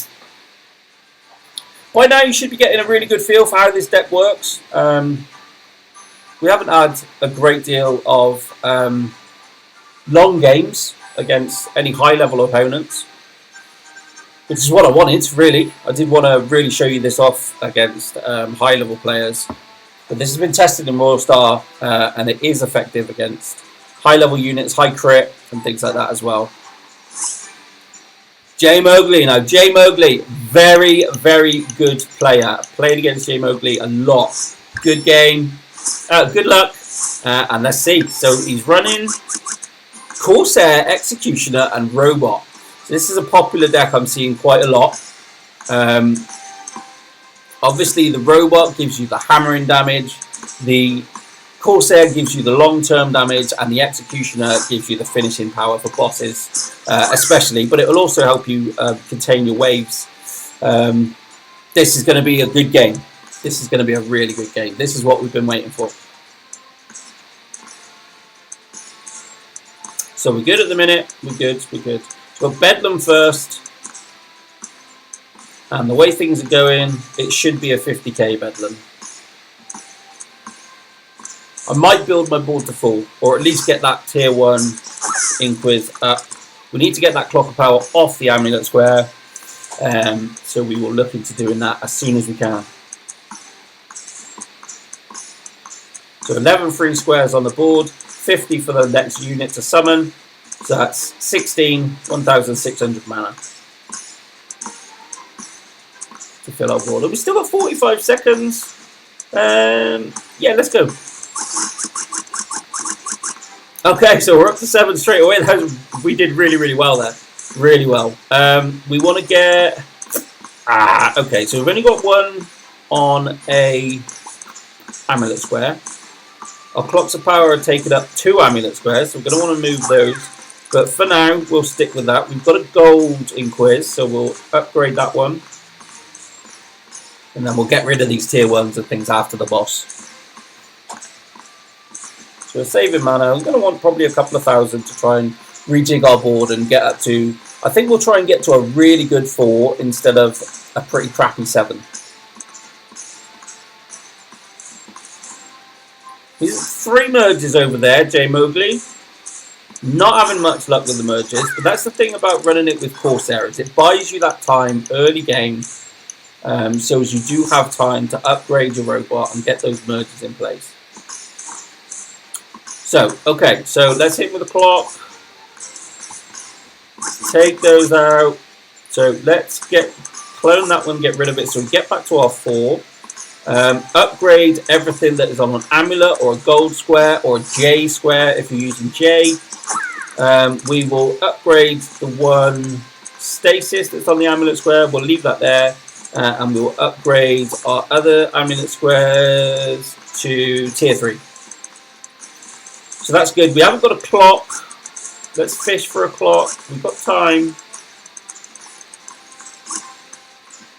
By now you should be getting a really good feel for how this deck works. We haven't had a great deal of long games against any high level opponents, which is what I wanted, really. I did want to really show you this off against high level players. But this has been tested in Royal Star and it is effective against high level units, high crit and things like that as well. Jay Mowgli. Now, Jay Mowgli, very, very good player. Played against Jay Mowgli a lot. Good game. Good luck. And let's see. So he's running Corsair, Executioner, and Robot. So this is a popular deck I'm seeing quite a lot. Obviously, the Robot gives you the hammering damage. The Corsair gives you the long-term damage, and the Executioner gives you the finishing power for bosses, especially. But it will also help you contain your waves. This is going to be a good game. This is going to be a really good game. This is what we've been waiting for. So we're good at the minute. We're good. We're good. So we'll Bedlam first. And the way things are going, it should be a 50k Bedlam. I might build my board to full, or at least get that tier 1 Inquis up. We need to get that Clock of Power off the Amulet Square. So we will look into doing that as soon as we can. So 11 free squares on the board, 50 for the next unit to summon. So that's 16, 1,600 mana to fill our board. We still got 45 seconds. Yeah, let's go. Okay, so we're up to 7 straight away. We did really, really well there. Really well. We want to get... okay, so we've only got 1 on a Amulet Square. Our Clocks of Power are taking up 2 Amulet Squares, so we're going to want to move those. But for now, we'll stick with that. We've got a gold Inquis, so we'll upgrade that one. And then we'll get rid of these tier 1s and things after the boss. So we're saving mana. I'm going to want probably a couple of thousand to try and rejig our board and get up to... I think we'll try and get to a really good 4 instead of a pretty crappy 7. There's 3 merges over there, J Mowgli. Not having much luck with the merges, but that's the thing about running it with Corsairs. It buys you that time early game, so as you do have time to upgrade your robot and get those merges in place. So, okay, so let's hit with the clock. Take those out. So let's clone that one, get rid of it. So we get back to our 4. Upgrade everything that is on an amulet or a gold square or a J square if you're using J. We will upgrade the 1 stasis that's on the amulet square. We'll leave that there. And we'll upgrade our other amulet squares to tier 3. So that's good. We haven't got a clock. Let's fish for a clock. We've got time.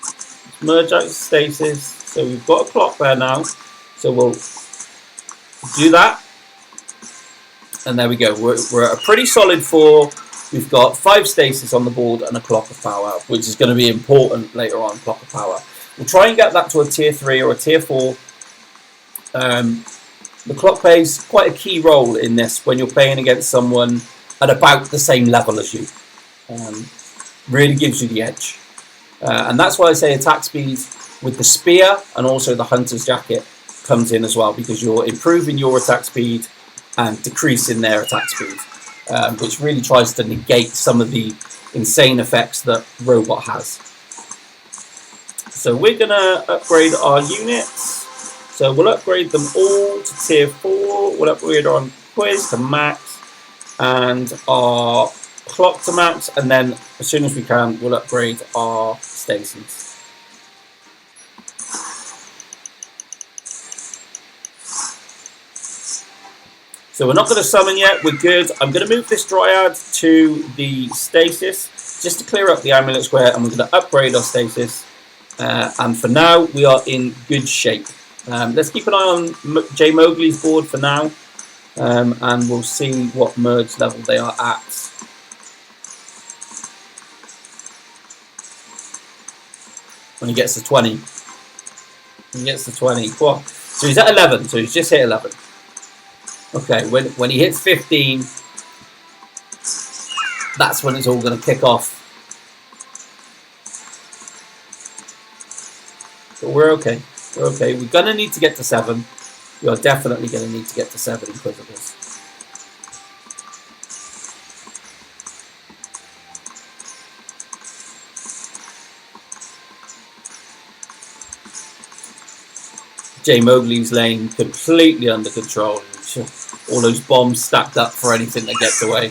Let's merge out the stasis. So we've got a clock there now. So we'll do that. And there we go. We're at a pretty solid 4. We've got 5 stasis on the board and a Clock of Power, which is going to be important later on, Clock of Power. We'll try and get that to a tier 3 or a tier 4. The clock plays quite a key role in this when you're playing against someone at about the same level as you. Really gives you the edge. And that's why I say attack speed with the spear and also the hunter's jacket comes in as well, because you're improving your attack speed and decreasing their attack speed, which really tries to negate some of the insane effects that robot has. So we're going to upgrade our units. So we'll upgrade them all to tier 4. We'll upgrade our quiz to max and our clock to max, and then as soon as we can, we'll upgrade our stasis. So we're not going to summon yet. We're good. I'm going to move this Dryad to the stasis just to clear up the amulet square, and we're going to upgrade our stasis. And for now, we are in good shape. Let's keep an eye on J Mowgli's board for now, and we'll see what merge level they are at. When he gets to 20. He gets to 20. Whoa. So he's at 11, so he's just hit 11. Okay, when he hits 15, that's when it's all going to kick off. But we're okay. We're okay. We're going to need to get to 7. We are definitely going to need to get to 7 Inquisitors. J Mowgli's lane completely under control. All those bombs stacked up for anything that gets away.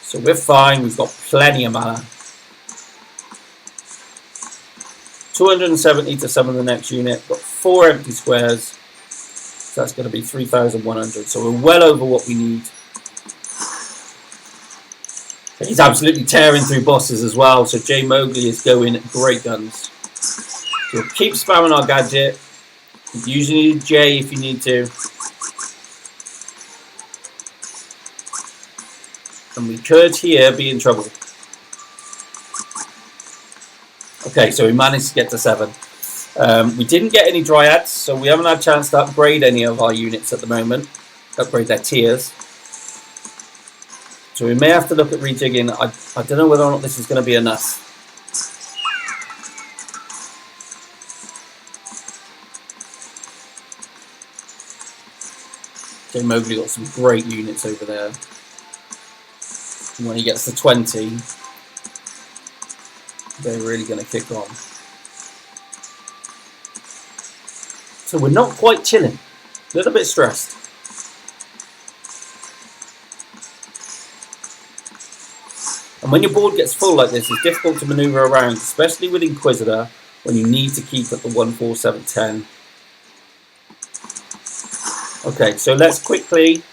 So we're fine. We've got plenty of mana. 270 to summon the next unit. Got 4 empty squares. So that's going to be 3,100. So we're well over what we need. He's absolutely tearing through bosses as well, so Jay Mowgli is going great guns. So we'll keep spamming our gadget. Using J if you need to. And we could here be in trouble. Okay, so we managed to get to 7. We didn't get any dryads, so we haven't had a chance to upgrade any of our units at the moment. Upgrade their tiers. So we may have to look at rejigging. I don't know whether or not this is going to be enough. Jay Mowgli got some great units over there. And when he gets to 20, they're really going to kick on. So we're not quite chilling. A little bit stressed. And when your board gets full like this, it's difficult to maneuver around, especially with Inquisitor, when you need to keep at the 1, 4, 7, 10. Okay, so let's quickly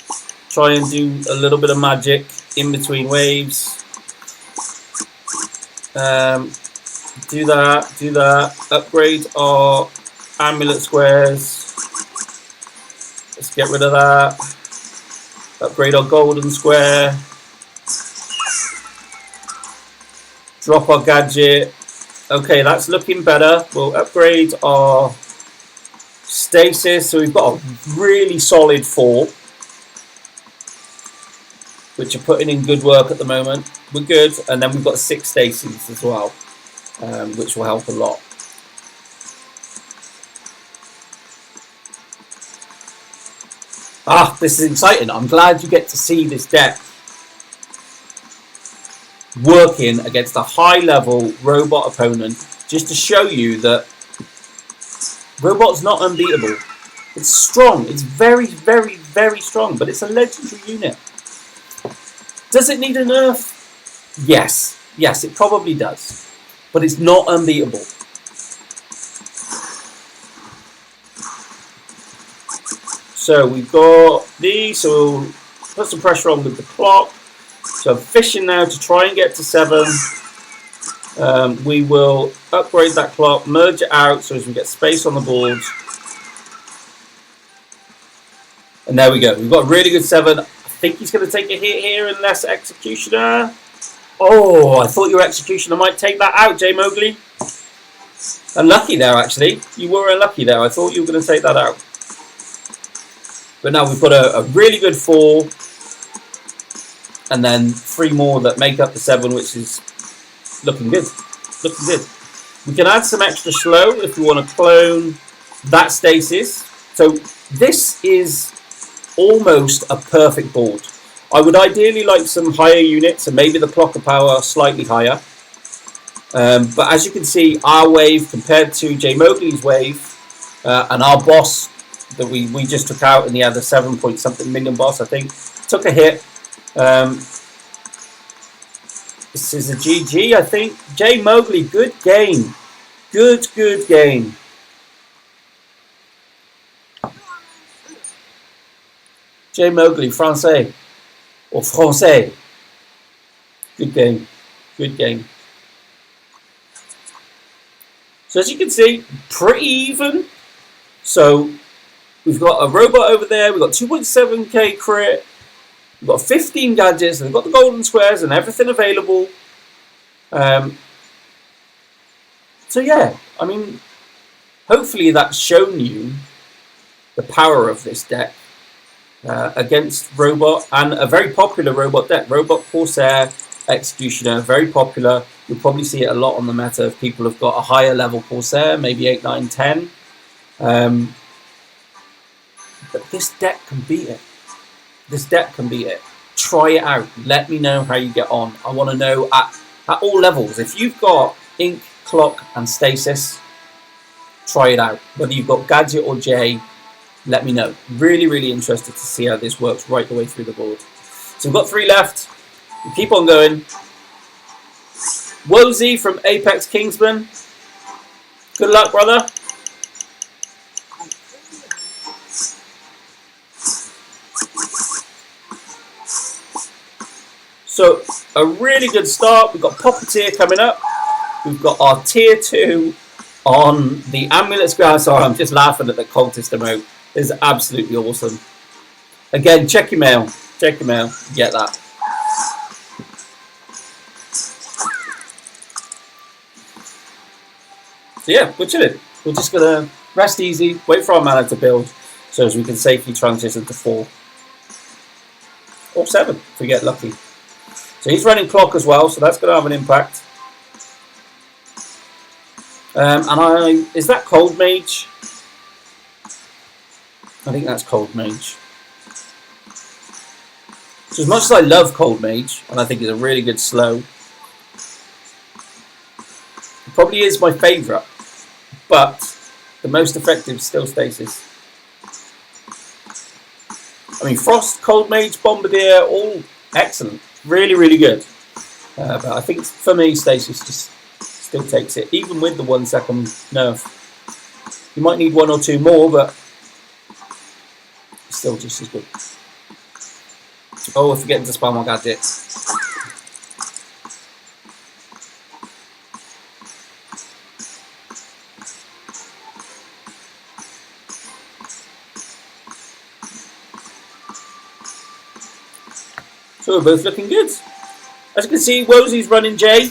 try and do a little bit of magic in between waves. Do that. Upgrade our amulet squares. Let's get rid of that. Upgrade our golden square. Drop our gadget. Okay, that's looking better. We'll upgrade our stasis. So we've got a really solid 4, which are putting in good work at the moment. We're good. And then we've got 6 stasis as well, which will help a lot. Ah, this is exciting. I'm glad you get to see this deck working against a high-level robot opponent, just to show you that robot's not unbeatable. It's strong. It's very, very, very strong, but it's a legendary unit. Does it need a nerf? Yes. Yes, it probably does. But it's not unbeatable. So we've got these, so we'll put some pressure on with the clock. So I'm fishing now to try and get to 7. We will upgrade that clock, merge it out so as we get space on the board. And there we go. We've got a really good 7. I think he's going to take a hit here unless Executioner. Oh, I thought your Executioner might take that out, Jay Mowgli. Unlucky there, actually. You were unlucky there. I thought you were going to take that out. But now we've got a really good 4. And then 3 more that make up the 7, which is looking good. Looking good. We can add some extra slow if we want to clone that stasis. So this is almost a perfect board. I would ideally like some higher units and maybe the clocker power slightly higher. But as you can see, our wave compared to Jay Mowgli's wave and our boss that we just took out in the other 7 point something million boss, I think, took a hit. This is a GG, I think. Jay Mowgli, good game. Good game. Jay Mowgli, Francais. Or Francais. Good game. Good game. So as you can see, pretty even. So we've got a robot over there. We've got 2.7k crit. We've got 15 gadgets, and we've got the golden squares and everything available. So yeah, I mean, hopefully that's shown you the power of this deck against robot and a very popular robot deck. Robot Corsair Executioner, very popular. You'll probably see it a lot on the meta if people have got a higher level Corsair, maybe 8, 9, 10. But this deck can beat it. This deck can beat it. Try it out. Let me know how you get on. I want to know at all levels. If you've got Ink, Clock and Stasis, try it out. Whether you've got Gadget or J, let me know. Really, really interested to see how this works right the way through the board. So we've got 3 left. We'll keep on going. Wozy from Apex Kingsman. Good luck, brother. So a really good start. We've got Puppeteer coming up. We've got our tier 2 on the Amulet Square. Sorry, I'm just laughing at the cultist emote. It's absolutely awesome. Again, check your mail. Check your mail. Get that. So yeah, we're chilling. We're just going to rest easy, wait for our mana to build, so as we can safely transition to 4. Or 7, if we get lucky. So he's running clock as well, so that's going to have an impact. Is that Cold Mage? I think that's Cold Mage. So as much as I love Cold Mage, and I think it's a really good slow, it probably is my favourite, but the most effective is still Stasis. I mean, Frost, Cold Mage, Bombardier, all excellent. Really, really good. But I think for me, Stasis just still takes it, even with the 1 second nerf. You might need 1 or 2 more, but still just as good. Oh, we're forgetting to spam our gadget. So we're both looking good. As you can see, Wozy's running J.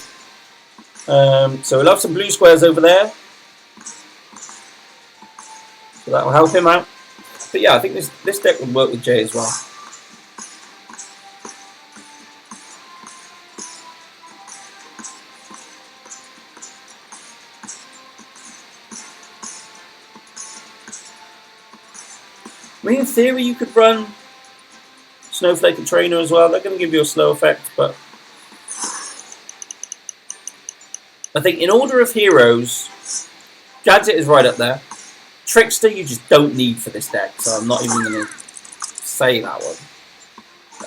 So we'll have some blue squares over there. So that will help him out. But yeah, I think this deck would work with J as well. I mean, in theory, you could run Snowflake and Trainer as well. They're going to give you a slow effect, but I think in order of heroes, Gadget is right up there. Trickster you just don't need for this deck, so I'm not even going to say that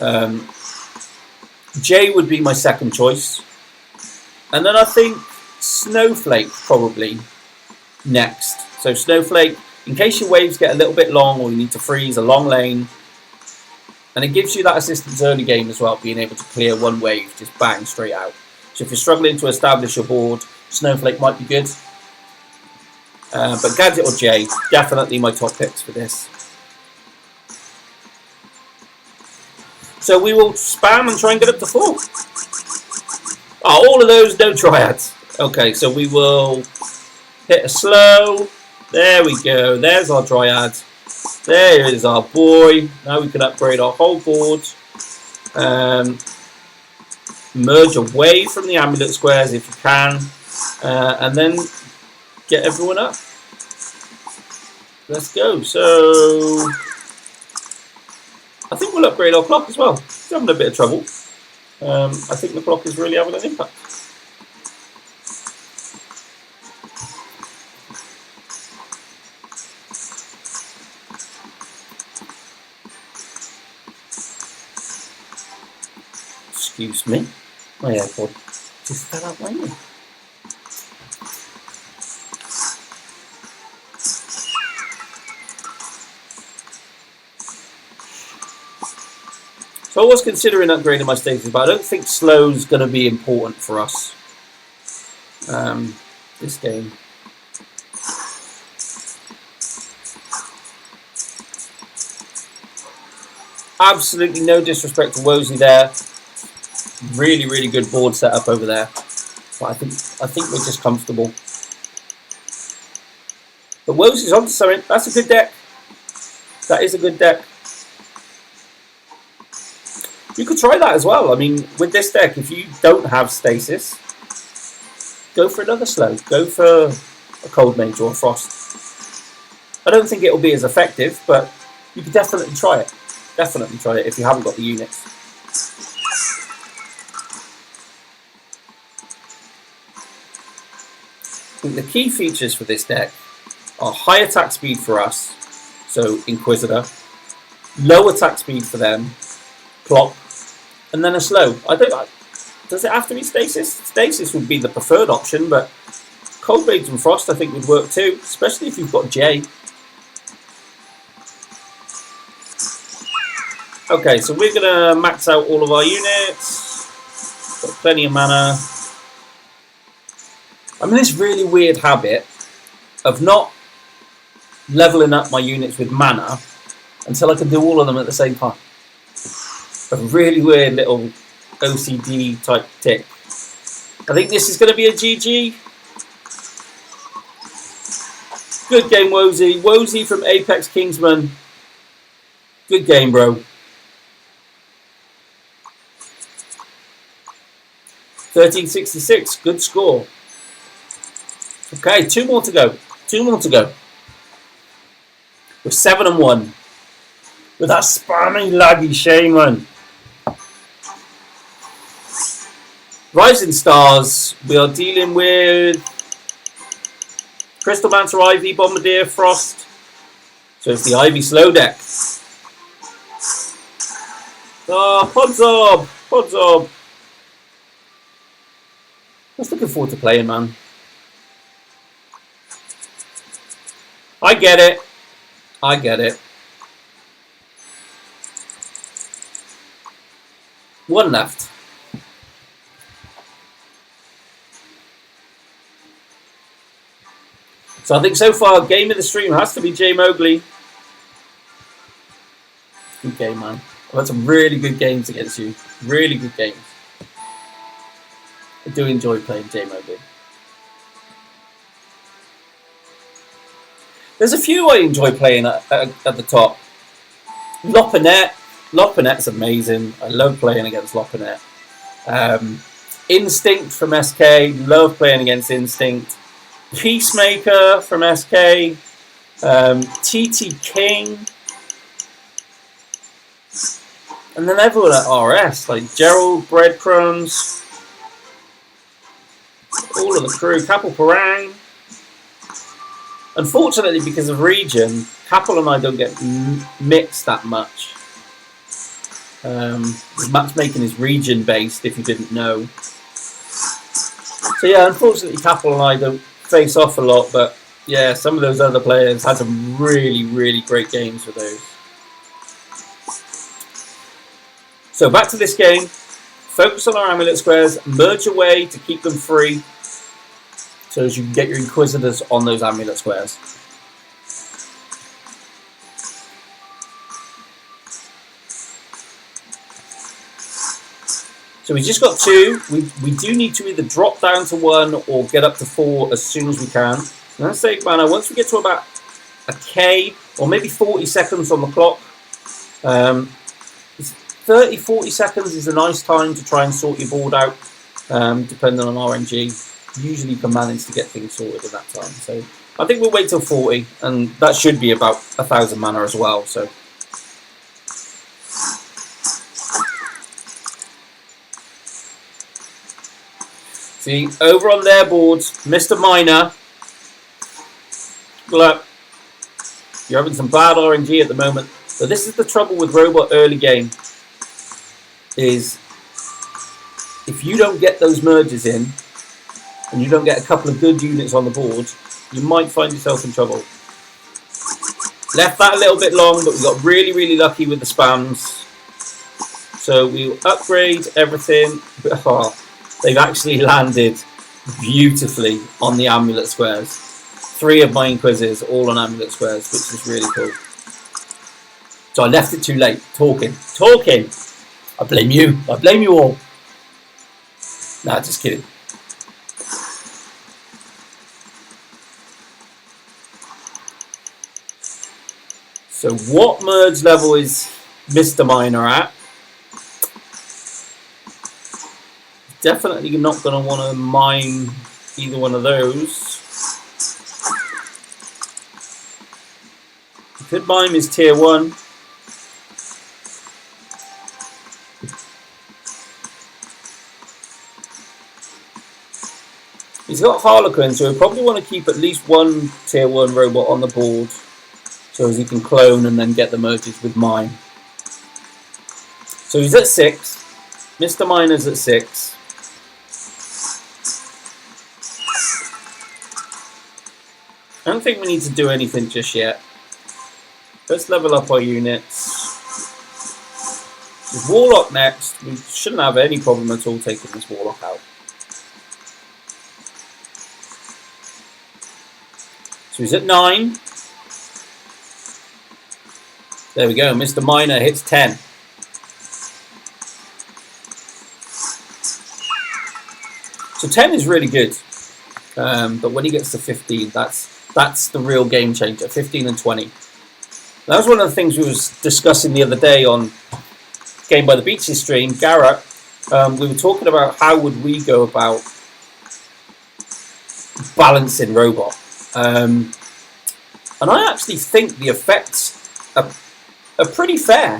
one. J would be my second choice. And then I think Snowflake probably next. So Snowflake, in case your waves get a little bit long or you need to freeze a long lane, and it gives you that assistance early game as well, being able to clear one wave, just bang, straight out. So if you're struggling to establish your board, Snowflake might be good. But Gadget or J, definitely my top picks for this. So we will spam and try and get up to 4. Oh, all of those, no triads. Okay, so we will hit a slow. There we go. There's our triad. There is our boy. Now we can upgrade our whole board. Merge away from the amulet squares if you can. And then get everyone up. Let's go. So I think we'll upgrade our clock as well. It's having a bit of trouble. I think the clock is really having an impact. Excuse me, my AirPod just fell out my ear. So I was considering upgrading my status, but I don't think slow's going to be important for us this game. Absolutely no disrespect to Wozy there. Really, really good board setup over there. But I think we're just comfortable. But Wozy's onto something. That's a good deck. That is a good deck. You could try that as well. I mean, with this deck, if you don't have Stasis, go for another slow. Go for a Cold Mage or a Frost. I don't think it will be as effective, but you could definitely try it. Definitely try it if you haven't got the units. I think the key features for this deck are high attack speed for us, so Inquisitor, low attack speed for them, Clock, and then a slow. Does it have to be Stasis? Stasis would be the preferred option, but Cold Mage and Frost I think would work too, especially if you've got J. Okay, so we're going to max out all of our units. plenty of mana. I'm in this really weird habit of not leveling up my units with mana until I can do all of them at the same time. A really weird little OCD type tick. I think this is going to be a GG. Good game, Wozy. Wozy from Apex Kingsman. Good game, bro. 1366. Good score. Okay, 2 more to go. 2 more to go. We're 7-1. With that spammy, laggy Shaman. Rising Stars. We are dealing with Crystal Mancer, Ivy, Bombardier, Frost. So it's the Ivy slow deck. Oh, Podzob! Podzob! I was looking forward to playing, man. I get it. I get it. 1 left. So I think so far, game of the stream has to be Jay Mowgli. Good game, man. I've had some really good games against you. Really good games. I do enjoy playing Jay Mowgli. There's a few I enjoy playing at the top. Lopinet. Lopinet's amazing. I love playing against Lopinet. Instinct from SK. Love playing against Instinct. Peacemaker from SK. TT King. And then everyone at RS. Like Gerald, Breadcrumbs. All of the crew. Kapil Parang. Unfortunately, because of region, Kapil and I don't get mixed that much. Matchmaking is region based, if you didn't know. So yeah, unfortunately, Kapil and I don't face off a lot, but yeah, some of those other players had some really, really great games with those. So back to this game. Focus on our amulet squares, merge away to keep them free, so as you can get your Inquisitors on those amulet squares. So we just got 2. We do need to either drop down to 1 or get up to 4 as soon as we can. And let's say, man, once we get to about a K or maybe 40 seconds on the clock, 30, 40 seconds is a nice time to try and sort your board out, depending on RNG. Usually you can manage to get things sorted at that time. So I think we'll wait till 40, and that should be about 1,000 mana as well. So see, over on their boards, Mr. Miner. Look, you're having some bad RNG at the moment. But this is the trouble with Robot early game, is if you don't get those merges in, and you don't get a couple of good units on the board, you might find yourself in trouble. Left that a little bit long, but we got really, really lucky with the spams. So we'll upgrade everything. Oh, they've actually landed beautifully on the amulet squares. 3 of my Inquisitors all on amulet squares, which is really cool. So I left it too late. Talking. I blame you. I blame you all. Nah, just kidding. So what merge level is Mr. Miner at? Definitely not going to want to mine either one of those. Could mine his tier 1. He's got Harlequin, so he'll probably want to keep at least 1 tier 1 robot on the board, so as he can clone and then get the merges with mine. So he's at 6. Mr. Miner's at 6. I don't think we need to do anything just yet. Let's level up our units. With Warlock next, we shouldn't have any problem at all taking this Warlock out. So he's at 9. There we go. Mr. Miner hits 10. So 10 is really good. But when he gets to 15, that's the real game changer. 15 and 20. That was one of the things we was discussing the other day on Game by the Beaches stream. Garrett, we were talking about how would we go about balancing Robot. And I actually think the effects are pretty fair.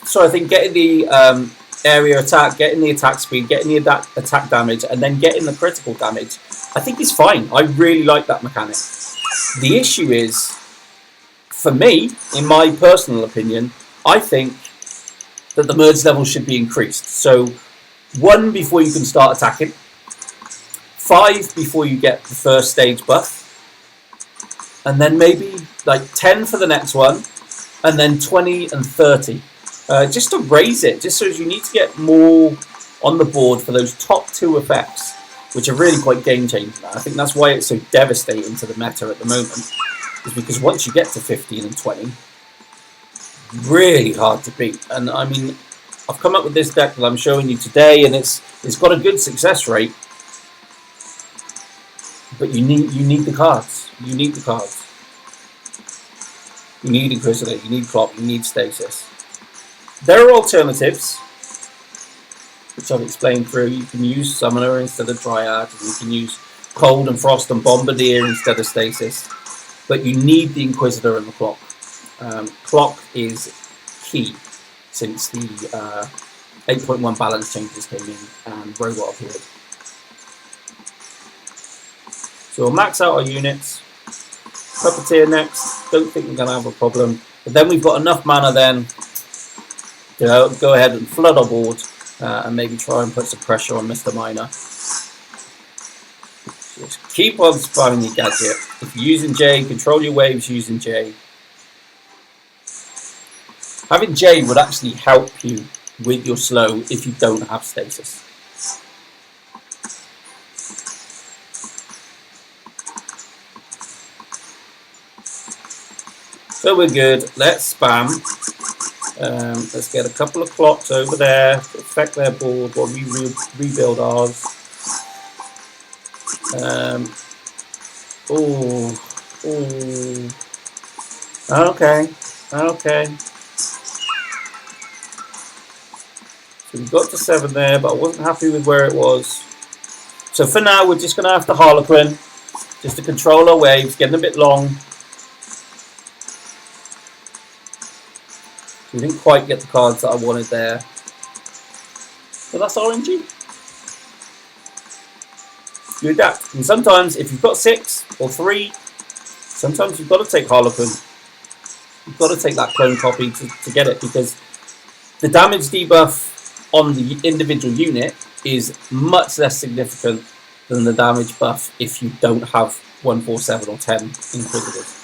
So I think getting the area attack, getting the attack speed, getting the attack damage, and then getting the critical damage, I think is fine. I really like that mechanic. The issue is, for me, in my personal opinion, I think that the merge level should be increased. So 1 before you can start attacking, 5 before you get the first stage buff, and then maybe like 10 for the next one, and then 20 and 30. Just to raise it, just so you need to get more on the board for those top 2 effects, which are really quite game-changing. I think that's why it's so devastating to the meta at the moment, is because once you get to 15 and 20, really hard to beat. And I mean, I've come up with this deck that I'm showing you today, and it's got a good success rate, but you need the cards. You need the cards. You need Inquisitor, you need Clock, you need Stasis. There are alternatives, which I've explained through. You can use Summoner instead of Dryad, and you can use Cold and Frost and Bombardier instead of Stasis. But you need the Inquisitor and the Clock. Clock is key since the 8.1 balance changes came in and Robot appeared. So we'll max out our units. Puppeteer next. Don't think we're going to have a problem. But then we've got enough mana then to go ahead and flood our board and maybe try and put some pressure on Mr. Miner. Just keep on spamming your gadget. If you're using J, control your waves using J. Having J would actually help you with your slow if you don't have stasis. So we're good. Let's spam. Let's get a couple of clocks over there to affect their board while we rebuild ours. Okay. So we got to 7 there, but I wasn't happy with where it was. So for now, we're just going to have to Harlequin just to control our waves, getting a bit long. We didn't quite get the cards that I wanted there. But that's RNG. You adapt. And sometimes, if you've got 6 or 3, sometimes you've got to take Harlequin. You've got to take that clone copy to get it, because the damage debuff on the individual unit is much less significant than the damage buff if you don't have 1, 4, 7 or 10 Inquisitors.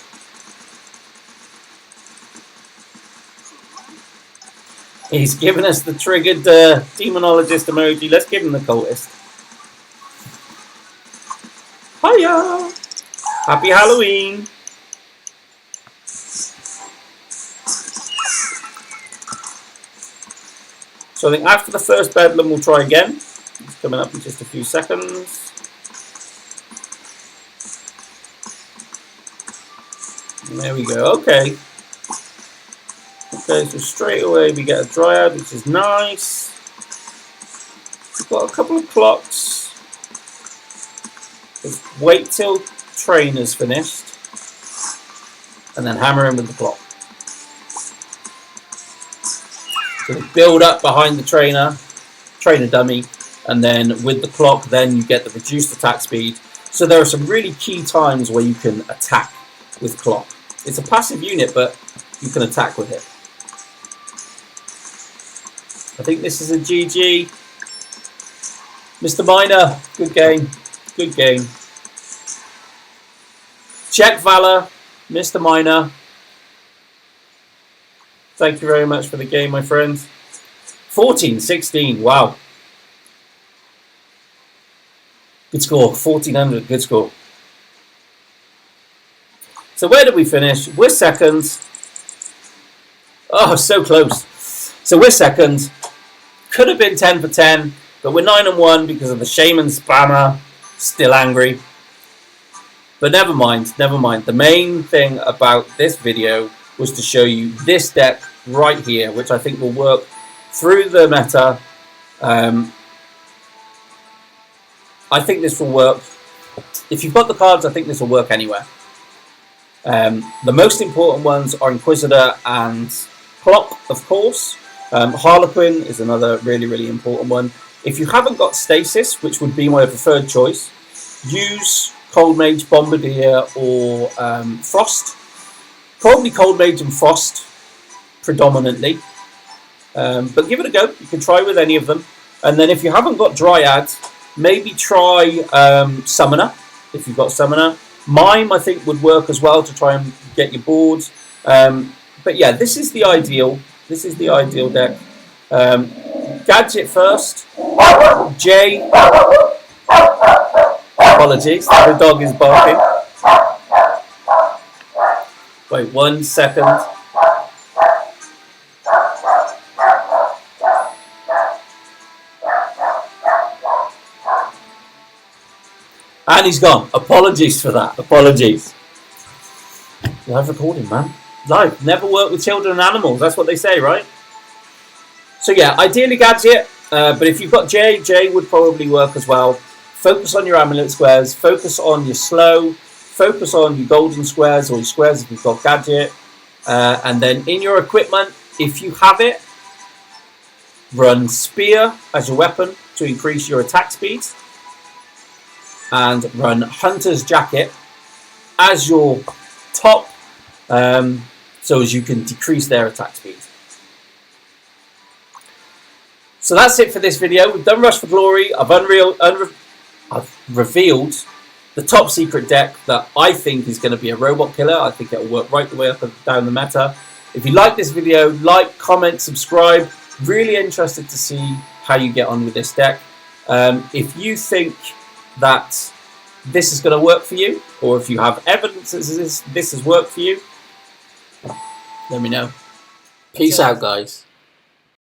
He's given us the triggered demonologist emoji. Let's give him the cultist. Hiya! Happy Halloween! So I think after the first Bedlam we'll try again. It's coming up in just a few seconds. And there we go. Okay. Okay, so straight away we get a Dryad, which is nice. We've got a couple of clocks. Let's wait till Trainer's finished. And then hammer in with the clock. So we build up behind the trainer dummy, and then with the clock then you get the reduced attack speed. So there are some really key times where you can attack with clock. It's a passive unit, but you can attack with it. I think this is a GG. Mr. Miner, good game. Good game. Check Valor, Mr. Miner. Thank you very much for the game, my friends. 14-16. Wow. Good score. 1400. Good score. So where did we finish? We're second. Oh, so close. So we're second. Could have been 10 for 10, but we're 9-1 because of the Shaman Spammer. Still angry. But never mind, never mind. The main thing about this video was to show you this deck right here, which I think will work through the meta. I think this will work. If you've got the cards, I think this will work anywhere. The most important ones are Inquisitor and Clock, of course. Harlequin is another really, really important one. If you haven't got Stasis, which would be my preferred choice, use Cold Mage, Bombardier, or Frost. Probably Cold Mage and Frost predominantly. But give it a go. You can try with any of them. And then if you haven't got Dryad, maybe try Summoner, if you've got Summoner. Mime, I think, would work as well to try and get your board. But yeah, this is the ideal. This is the ideal deck. Gadget first. J. Apologies, the dog is barking. Wait 1 second. And he's gone. Apologies for that. Apologies. Live recording, man. Live. Never work with children and animals. That's what they say, right? So yeah, ideally Gadget. But if you've got J would probably work as well. Focus on your amulet squares. Focus on your slow. Focus on your golden squares or your squares if you've got Gadget. And then in your equipment, if you have it, run Spear as your weapon to increase your attack speed. And run Hunter's Jacket as your top, so as you can decrease their attack speed. So that's it for this video. We've done Rush for Glory. I've revealed the top secret deck that I think is going to be a robot killer. I think it will work right the way up and down the meta. If you like this video, like, comment, subscribe. Really interested to see how you get on with this deck. If you think that this is going to work for you, or if you have evidence that this has worked for you, let me know. Peace out, guys.